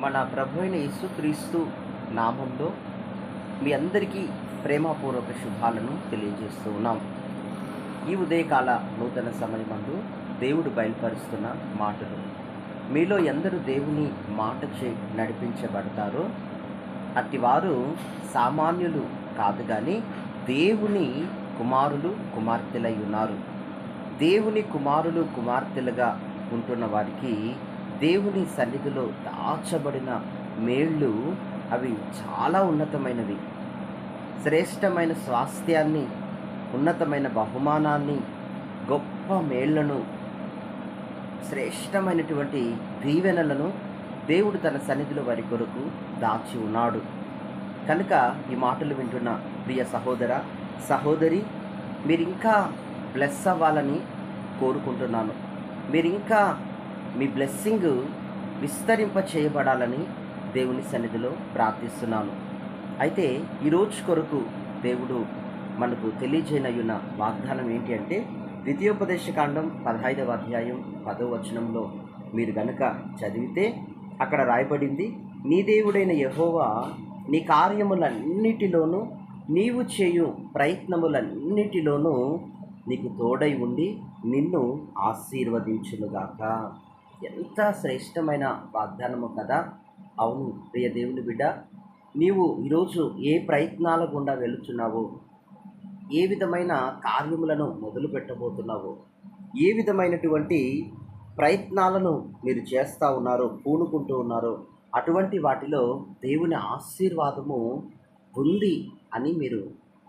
మన ప్రభు అయిన యేసుక్రీస్తు నామంలో మీ అందరికీ ప్రేమపూర్వక శుభాలను తెలియజేస్తూ ఉన్నాం. ఈ ఉదయకాల నూతన సమయమందు దేవుడు బయలుపరుస్తున్న మాటలు, మీలో ఎందరు దేవుని మాటచే నడిపించబడతారో అట్టివారు సామాన్యులు కాదు కానీ దేవుని కుమారులు కుమార్తెలై ఉన్నారు. దేవుని కుమారులు కుమార్తెలుగా ఉంటున్న వారికి దేవుని సన్నిధిలో దాచబడిన మేళ్ళు అవి చాలా ఉన్నతమైనవి. శ్రేష్టమైన స్వాస్థ్యాన్ని, ఉన్నతమైన బహుమానాన్ని, గొప్ప మేళ్లను, శ్రేష్టమైనటువంటి దీవెనలను దేవుడు తన సన్నిధిలో వారి కొరకు దాచి ఉన్నాడు. కనుక ఈ మాటలు వింటున్న ప్రియ సహోదర సహోదరి, మీరింకా బ్లెస్ అవ్వాలని కోరుకుంటున్నాను. మీరింకా మీ బ్లెస్సింగ్ విస్తరింప చేయబడాలని దేవుని సన్నిధిలో ప్రార్థిస్తున్నాను. అయితే ఈరోజు కొరకు దేవుడు మనకు తెలియజేయనయున్న వాగ్దానం ఏంటి అంటే, ద్వితీయోపదేశకాండం 15వ అధ్యాయం 10వ వచనంలో మీరు గనుక చదివితే అక్కడ రాయబడింది, నీ దేవుడైన యెహోవా నీ కార్యములన్నిటిలోనూ, నీవు చేయు ప్రయత్నములన్నిటిలోనూ నీకు తోడై ఉండి నిన్ను ఆశీర్వదించునుగాక. ఎంత శ్రేష్టమైన వాగ్దానము కదా. అవును ప్రియ దేవుని బిడ్డ, నీవు ఈరోజు ఏ ప్రయత్నాల గుండా వెళుతున్నావో, ఏ విధమైన కార్యములను మొదలు పెట్టబోతున్నావో, ఏ విధమైనటువంటి ప్రయత్నాలను మీరు చేస్తూ ఉన్నారో, పూనుకుంటూ ఉన్నారో, అటువంటి వాటిలో దేవుని ఆశీర్వాదము ఉంది అని మీరు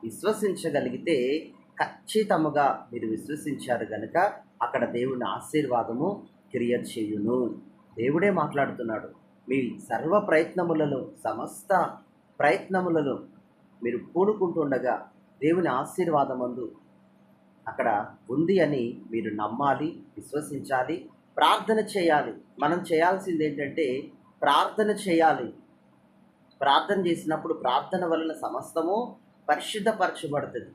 విశ్వసించగలిగితే, ఖచ్చితముగా మీరు విశ్వసించారు కనుక అక్కడ దేవుని ఆశీర్వాదము క్రియ చేయును. దేవుడే మాట్లాడుతున్నాడు. మీ సర్వ ప్రయత్నములలో, సమస్త ప్రయత్నములలో మీరు పూనుకుంటుండగా దేవుని ఆశీర్వాదమందు అక్కడ ఉంది అని మీరు నమ్మాలి, విశ్వసించాలి, ప్రార్థన చేయాలి. మనం చేయాల్సింది ఏంటంటే ప్రార్థన చేయాలి. ప్రార్థన చేసినప్పుడు ప్రార్థన వలన సమస్తము పరిశుద్ధపరచబడుతుంది.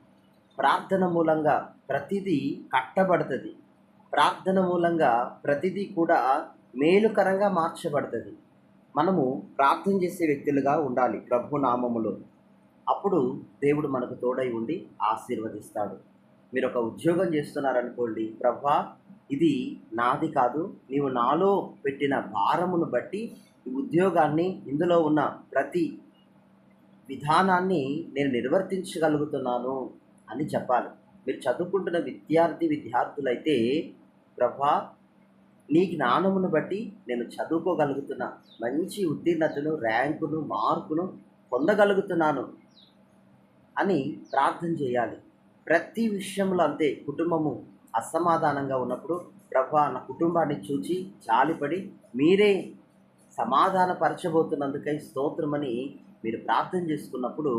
ప్రార్థన మూలంగా ప్రతిదీ కట్టబడుతుంది. ప్రార్థన మూలంగా ప్రతిదీ కూడా మేలుకరంగా మార్చబడుతుంది. మనము ప్రార్థన చేసే వ్యక్తులుగా ఉండాలి ప్రభు నామములో. అప్పుడు దేవుడు మనకు తోడై ఉండి ఆశీర్వదిస్తాడు. మీరు ఒక ఉద్యోగం చేస్తున్నారనుకోండి, ప్రభా ఇది నాది కాదు, నీవు నాలో పెట్టిన భారమును బట్టి ఈ ఉద్యోగాన్ని, ఇందులో ఉన్న ప్రతి విధానాన్ని నేను నిర్వర్తించగలుగుతున్నాను అని చెప్పాలి. మీరు చదువుకుంటున్న విద్యార్థులైతే, ప్రభా నీ జ్ఞానమును బట్టి నేను చదువుకోగలుగుతున్నా, మంచి ఉత్తీర్ణతను, ర్యాంకును, మార్కును పొందగలుగుతున్నాను అని ప్రార్థన చేయాలి. ప్రతి విషయంలో అంతే. కుటుంబము అసమాధానంగా ఉన్నప్పుడు, ప్రభా నా కుటుంబాన్ని చూచి జాలిపడి మీరే సమాధానపరచబోతున్నందుకై స్తోత్రమని మీరు ప్రార్థన చేసుకున్నప్పుడు,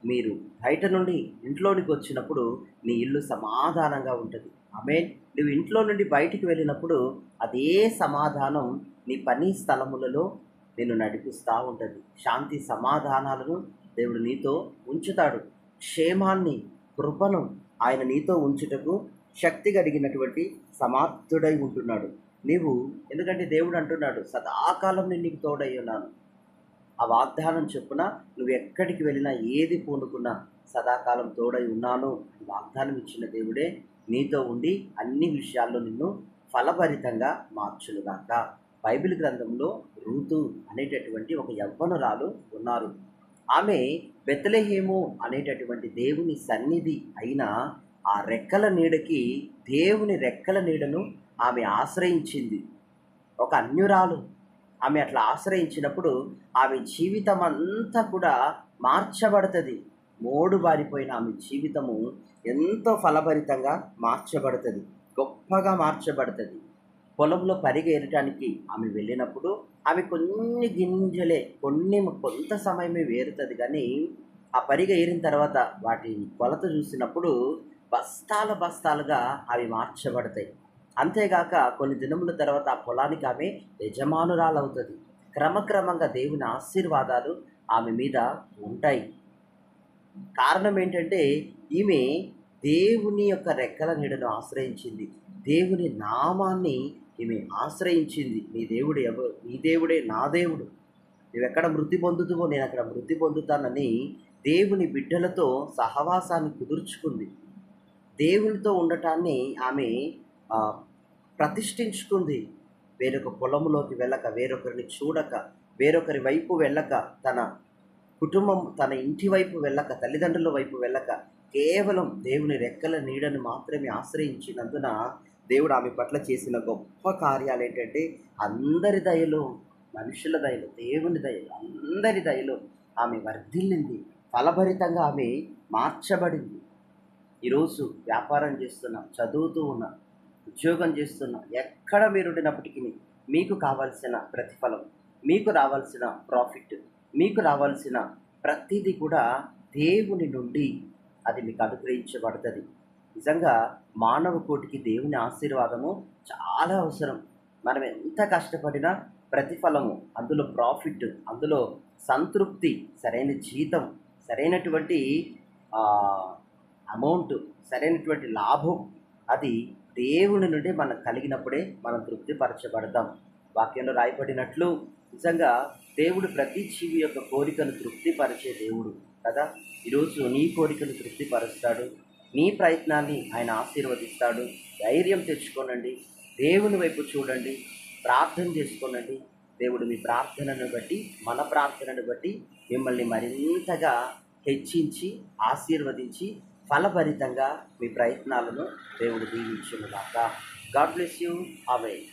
మీరు బయట నుండి ఇంట్లోనికి వచ్చినప్పుడు నీ ఇల్లు సమాధానంగా ఉంటుంది. ఆమేన్. నువ్వు ఇంట్లో నుండి బయటికి వెళ్ళినప్పుడు అదే సమాధానం నీ పని స్థలములలో నిన్ను నడిపిస్తూ ఉంటుంది. శాంతి సమాధానాలను దేవుడు నీతో ఉంచుతాడు. క్షేమాన్ని, కృపను ఆయన నీతో ఉంచుటకు శక్తి కలిగినటువంటి సమర్థుడై ఉంటున్నాడు. నీవు ఎందుకంటే దేవుడు అంటున్నాడు, సదాకాలం నేను నీకు తోడై ఉన్నాను. ఆ వాగ్దానం చొప్పున నువ్వు ఎక్కడికి వెళ్ళినా, ఏది పూనుకున్నా సదాకాలం తోడై ఉన్నాను అని వాగ్దానం ఇచ్చిన దేవుడే నీతో ఉండి అన్ని విషయాల్లో నిన్ను ఫలభరితంగా మార్చునుగాక. బైబిల్ గ్రంథంలో రూతు అనేటటువంటి ఒక యవ్వనురాలు ఉన్నారు. ఆమె బెత్లెహేము అనేటటువంటి దేవుని సన్నిధి అయిన ఆ రెక్కల నీడకి, దేవుని రెక్కల నీడను ఆమె ఆశ్రయించింది. ఒక అన్యురాలు. ఆమె అట్లా ఆశ్రయించినప్పుడు ఆమె జీవితం అంతా కూడా మార్చబడుతుంది. మోడు బారిపోయిన ఆమె జీవితము ఎంతో ఫలభరితంగా మార్చబడుతుంది, గొప్పగా మార్చబడుతుంది. పొలంలో పరిగెరటానికి ఆమె వెళ్ళినప్పుడు ఆమె కొన్ని గింజలే, కొంత సమయమే వేరుతుంది, కానీ ఆ పరిగె ఏరిన తర్వాత వాటి కొలత చూసినప్పుడు బస్తాలుగా అవి మార్చబడతాయి. అంతేగాక కొన్ని దినముల తర్వాత ఆ పొలానికి ఆమె యజమానురాలవుతుంది. క్రమక్రమంగా దేవుని ఆశీర్వాదాలు ఆమె మీద ఉంటాయి. కారణం ఏంటంటే ఈమె దేవుని యొక్క రెక్కల నీడను ఆశ్రయించింది. దేవుని నామాన్ని ఈమె ఆశ్రయించింది. నీ దేవుడే నా దేవుడు, నువ్వెక్కడ మృతి పొందుతువో నేను అక్కడ మృతి పొందుతానని దేవుని బిడ్డలతో సహవాసాన్ని కుదుర్చుకుంది. దేవునితో ఉండటాన్ని ఆమె ఆ, ప్రతిష్ఠించుకుంది. వేరొక పొలంలోకి వెళ్ళక, వేరొకరిని చూడక, వేరొకరి వైపు వెళ్ళక, తన కుటుంబం తన ఇంటి వైపు వెళ్ళక, తల్లిదండ్రుల వైపు వెళ్ళక, కేవలం దేవుని రెక్కల నీడని మాత్రమే ఆశ్రయించినందున దేవుడు ఆమె పట్ల చేసిన గొప్ప కార్యాలు ఏంటంటే, అందరి దయలో, మనుషుల దయలో, దేవుని దయలో, అందరి దయలో ఆమె వర్ధిల్లింది. ఫలభరితంగా ఆమె మార్చబడింది. ఈరోజు వ్యాపారం చేస్తున్నా, చదువుతూ ఉన్నా, ఉద్యోగం చేస్తున్నా, ఎక్కడ మీరుండినప్పటికీ మీకు కావాల్సిన ప్రతిఫలం, మీకు రావాల్సిన ప్రాఫిట్, మీకు రావాల్సిన ప్రతిదీ కూడా దేవుని నుండి అది మీకు అనుగ్రహించబడుతుంది. నిజంగా మానవ కోటికి దేవుని ఆశీర్వాదము చాలా అవసరం. మనం ఎంత కష్టపడినా ప్రతిఫలము, అందులో ప్రాఫిట్, అందులో సంతృప్తి, సరైన జీతం, సరైనటువంటి అమౌంట్, సరైనటువంటి లాభం అది దేవుని నుండి మనకు కలిగినప్పుడే మనం తృప్తిపరచబడతాం. వాక్యంలో రాయబడినట్లు నిజంగా దేవుడు ప్రతి జీవి యొక్క కోరికను తృప్తిపరిచే దేవుడు కదా. ఈరోజు నీ కోరికను తృప్తిపరుస్తాడు, నీ ప్రయత్నాన్ని ఆయన ఆశీర్వదిస్తాడు. ధైర్యం తెచ్చుకోనండి, దేవుని వైపు చూడండి, ప్రార్థన చేసుకోనండి. దేవుడు మీ ప్రార్థనను బట్టి, మన ప్రార్థనను బట్టి మిమ్మల్ని మరింతగా హెచ్చించి, ఆశీర్వదించి, ఫలభరితంగా మీ ప్రయత్నాలను దేవుడు దీవించునుగాక. God bless you. ఆమేన్.